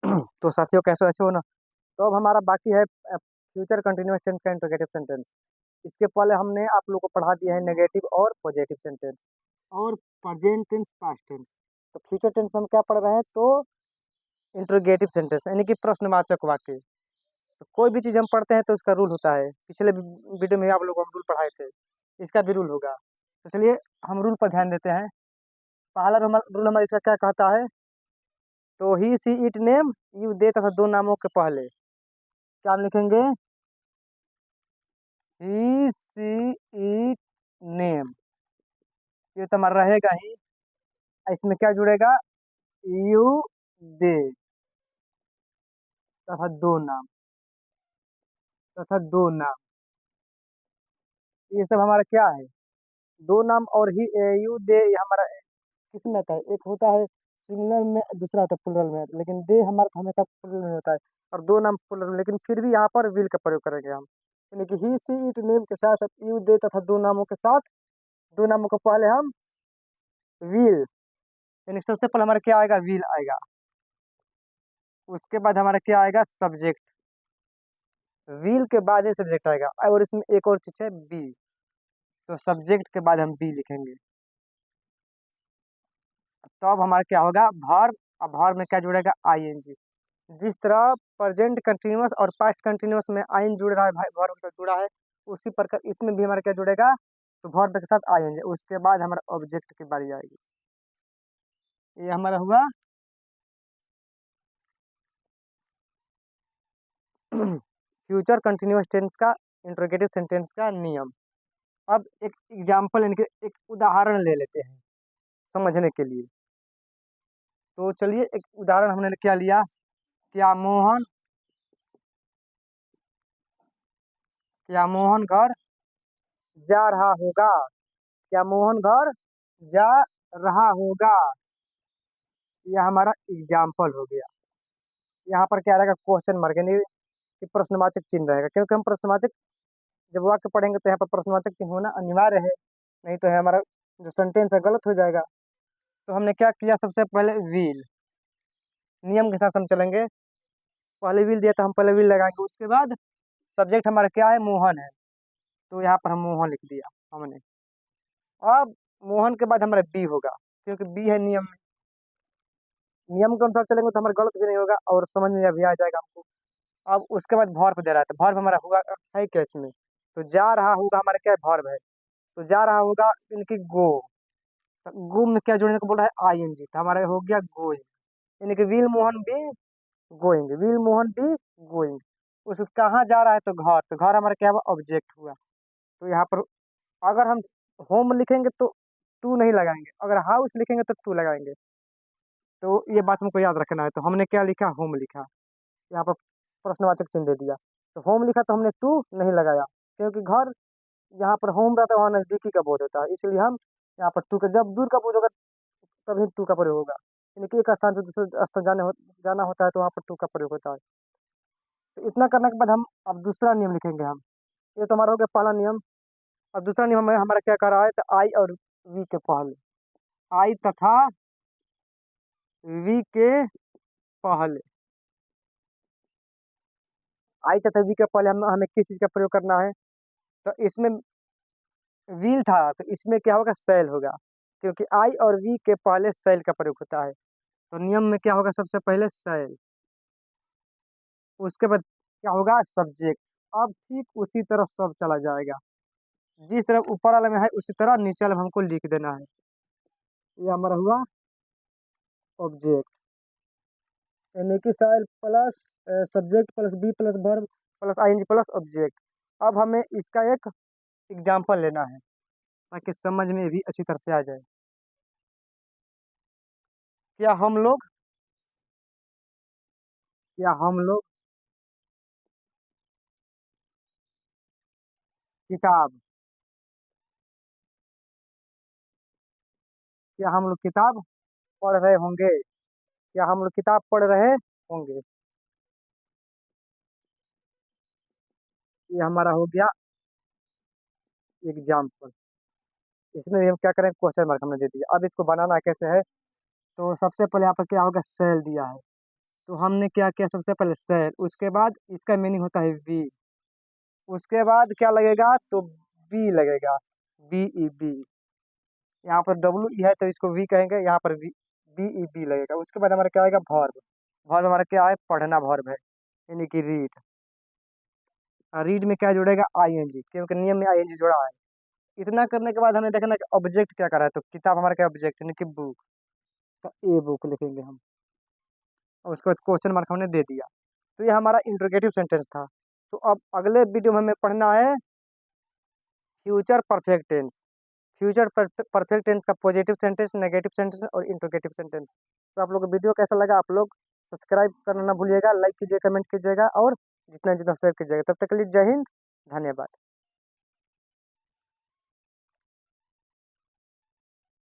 तो साथियों कैसे ऐसे हो ना। तो अब हमारा बाकी है फ्यूचर कंटिन्यूअस टेंस का इंट्रोगेटिव सेंटेंस। इसके पहले हमने आप लोगों को पढ़ा दिया है नेगेटिव और पॉजिटिव सेंटेंस और प्रेजेंट टेंस, पास्ट टेंस। तो फ्यूचर टेंस में हम क्या पढ़ रहे हैं, तो इंट्रोगेटिव सेंटेंस यानी कि प्रश्नवाचक वाक्य। तो कोई भी चीज़ हम पढ़ते हैं तो उसका रूल होता है। पिछले वीडियो में आप लोगों को हम रूल पढ़ाए थे, इसका भी रूल होगा। तो चलिए हम रूल पर ध्यान देते हैं। पहला रूल हमारा इसका क्या कहता है, तो he see it name you they तथा दो नामों के पहले क्या हम लिखेंगे, ही सी इट नेम। ये तो हमारा रहेगा ही। इसमें क्या जुड़ेगा, यू दे तथा दो नाम, तथा दो नाम। ये सब हमारा क्या है, दो नाम। और ही यू दे ये हमारा किस में आता है, एक होता है सिंगुलर में, दूसरा होता है प्लुरल में। लेकिन दे हमारा हमेशा प्लुरल में होता है और दो नाम प्लुरल में। लेकिन फिर भी यहाँ पर विल का प्रयोग करेंगे हम, यानी कि ही सी इट नेम के साथ यू दे तथा दो नामों के साथ, दो नामों को पहले हम विल, यानी सबसे पहले हमारा क्या आएगा, विल आएगा। उसके बाद हमारा क्या आएगा, सब्जेक्ट। विल के बाद ही सब्जेक्ट आएगा। और इसमें एक और चीज है बी, तो सब्जेक्ट के बाद हम बी लिखेंगे। तो अब हमारा क्या होगा, वर्ब। अब वर्ब में क्या जुड़ेगा, आईएनजी। जिस तरह प्रेजेंट कंटिन्यूअस और पास्ट कंटिन्यूअस में आइन जुड़ रहा है, वर्ब से जुड़ा है, उसी प्रकार इसमें भी हमारा क्या जुड़ेगा, तो वर्ब के साथ आएंगे। उसके बाद हमारा ऑब्जेक्ट की बारी आएगी। ये हमारा हुआ फ्यूचर कंटिन्यूअस टेंस का इंट्रोगेटिव सेंटेंस का नियम। अब एक एग्जाम्पल, यानी कि एक उदाहरण ले लेते हैं समझने के लिए। तो चलिए एक उदाहरण हमने क्या लिया, क्या मोहन घर जा रहा होगा, क्या मोहन घर जा रहा होगा। यह हमारा एग्जाम्पल हो गया। यहाँ पर क्या रहेगा, क्वेश्चन मार्क, यानी कि प्रश्नवाचक चिन्ह रहेगा। क्योंकि हम प्रश्नवाचक जब वाक्य पढ़ेंगे तो यहाँ पर प्रश्नवाचक चिन्ह होना अनिवार्य है, नहीं तो है हमारा जो सेंटेंस है गलत हो जाएगा। तो हमने क्या किया, सबसे पहले व्हील, नियम के साथ हम चलेंगे। पहले व्हील दिया तो हम पहले व्हील लगाएंगे। उसके बाद सब्जेक्ट हमारा क्या है, मोहन है, तो यहाँ पर हम मोहन लिख दिया हमने। अब मोहन के बाद हमारा बी होगा, क्योंकि बी है नियम में। नियम के अनुसार चलेंगे तो हमारा गलत भी नहीं होगा और समझ में भी आ जाएगा हमको। अब उसके बाद वर्ब दे रहा है, तो वर्ब हमारा हुआ है क्या इसमें, तो जा रहा होगा हमारा क्या वर्ब है, तो जा रहा होगा इनकी गो। गो में क्या जोड़ने को बोल रहा है, आईएनजी, तो हमारा हो गया गोइंग। यानी कि will Mohan be going, will Mohan be going. उस कहाँ जा रहा है, तो घर, तो घर हमारा क्या हुआ, ऑब्जेक्ट हुआ। तो यहाँ पर अगर हम होम लिखेंगे तो टू नहीं लगाएंगे, अगर हाउस लिखेंगे तो टू लगाएंगे। तो ये बात हमको याद रखना है। तो हमने क्या लिखा, होम लिखा, यहाँ पर प्रश्नवाचक चिन्ह दे दिया। तो होम लिखा तो हमने टू नहीं लगाया, क्योंकि घर यहाँ पर होम रहता है, वहाँ नजदीकी का बोध होता है, इसलिए हम यहाँ पर टू का, जब दूर का बोध होगा तभी टू का प्रयोग होगा। यानी कि एक स्थान से दूसरे स्थान जाना होता है तो वहाँ पर टू का प्रयोग होता है। तो इतना करने के बाद हम अब दूसरा नियम लिखेंगे हम। ये तो हमारा हो गया पहला नियम। अब दूसरा नियम हमारा क्या कर रहा है, तो आई और वी के पहले, आई तथा वी के पहले, आई तथा वी के पहले हमें किस चीज का प्रयोग करना है, तो इसमें व्हील था तो इसमें क्या होगा, सेल होगा, क्योंकि आई और वी के पहले सेल का प्रयोग होता है। तो नियम में क्या होगा, सबसे पहले सेल, उसके बाद क्या होगा, सब्जेक्ट। अब ठीक उसी तरह सब चला जाएगा, जिस तरह ऊपर वाले में है उसी तरह नीचे वाले में हमको लिख देना है। ये हमारा हुआ ऑब्जेक्ट, यानी कि shall plus subject plus be plus verb plus ING plus object. अब हमें इसका एक एग्जाम्पल लेना है ताकि समझ में भी अच्छी तरह से आ जाए। क्या हम लोग, क्या हम लोग किताब, क्या हम लोग किताब पढ़ रहे होंगे, क्या हम लोग किताब पढ़ रहे होंगे। ये हमारा हो गया एग्जाम्पल। इसमें भी हम क्या करें, क्वेश्चन मार्क हमने दे दिया। अब इसको बनाना कैसे है, तो सबसे पहले यहाँ पर क्या होगा, सेल दिया है, तो हमने क्या किया, सबसे पहले सेल, उसके बाद इसका मीनिंग होता है वी, उसके बाद क्या लगेगा, तो बी लगेगा, बी ई बी। यहाँ पर डब्ल्यू ई है तो इसको वी कहेंगे, यहाँ पर वी, बी ई बी लगेगा। उसके बाद हमारा क्या आएगा, वर्ब। वर्ब हमारा क्या है, पढ़ना वर्ब है, यानी कि रीड। रीड में क्या जुड़ेगा, आईएनजी, क्योंकि नियम में आईएनजी जुड़ा है। इतना करने के बाद हमें देखना कि ऑब्जेक्ट क्या कर रहा है, तो किताब हमारा क्या ऑब्जेक्ट, यानी कि बुक, तो ए बुक लिखेंगे हम। और उसके बाद क्वेश्चन मार्क हमने दे दिया। तो ये हमारा इंट्रोगेटिव सेंटेंस था। तो अब अगले वीडियो में हमें पढ़ना है future perfect tense. Future perfect tense का पॉजिटिव सेंटेंस, नेगेटिव सेंटेंस और इंट्रोगेटिव सेंटेंस। तो आप लोग को वीडियो कैसा लगा, आप लोग सब्सक्राइब करना ना भूलिएगा, लाइक कीजिए, कमेंट कीजिएगा और जितना जितना शेयर कीजिएगा। तब तक के लिए जय हिंद, धन्यवाद।